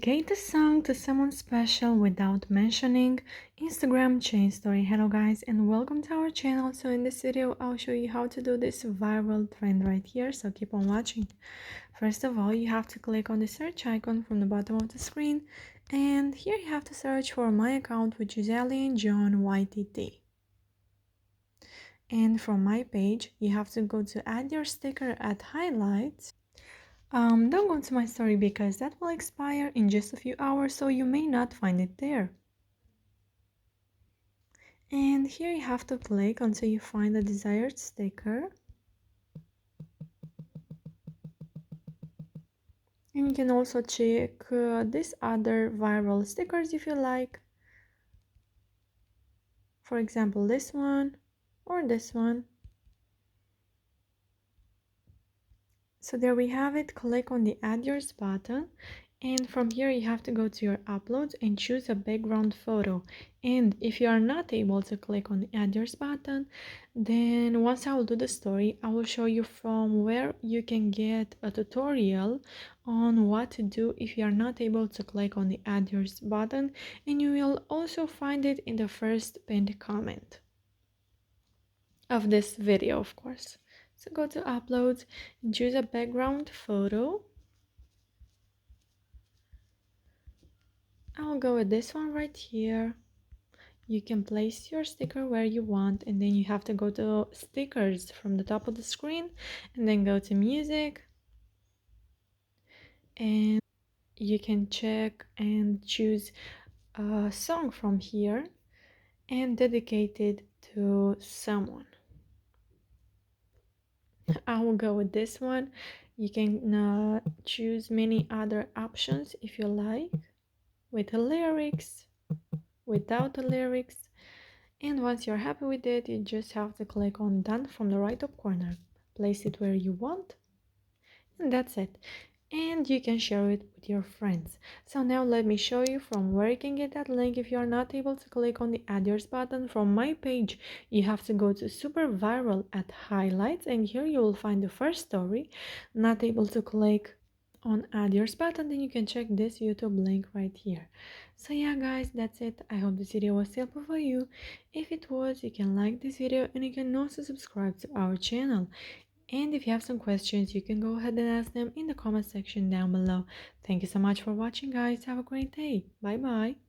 Dedicate a song to someone special without mentioning Instagram chain story. Hello guys and welcome to our channel. So in this video I'll show you how to do this viral trend right here, so keep on watching. First of all, you have to click on the search icon from the bottom of the screen, and here you have to search for my account, which is Alien John YTT. And from my page you have to go to add your sticker at highlights. Don't go to my story because that will expire in just a few hours, so you may not find it there. And here you have to click until you find the desired sticker. And you can also check these other viral stickers if you like. For example, this one or this one. So there we have it. Click on the add yours button, and from here you have to go to your uploads and choose a background photo. And if you are not able to click on the add yours button, then once I will do the story, I will show you from where you can get a tutorial on what to do if you are not able to click on the add yours button, and you will also find it in the first pinned comment of this video, of course. So go to uploads and choose a background photo. I'll go with this one right here. You can place your sticker where you want, and then you have to go to stickers from the top of the screen and then go to music, and you can check and choose a song from here and dedicate it to someone. I will go with this one. You can choose many other options if you like, with the lyrics, without the lyrics. And once you're happy with it, you just have to click on done from the right top corner. Place it where you want, and that's it. And you can share it with your friends. So now let me show you from where you can get that link if you are not able to click on the add yours button. From my page, you have to go to super viral at highlights, and here you will find the first story. Not able to click on add yours button, then you can check this YouTube link right here. So yeah guys, that's it. I hope this video was helpful for you. If it was, you can like this video and you can also subscribe to our channel. And if you have some questions, you can go ahead and ask them in the comment section down below. Thank you so much for watching guys. Have a great day. Bye bye.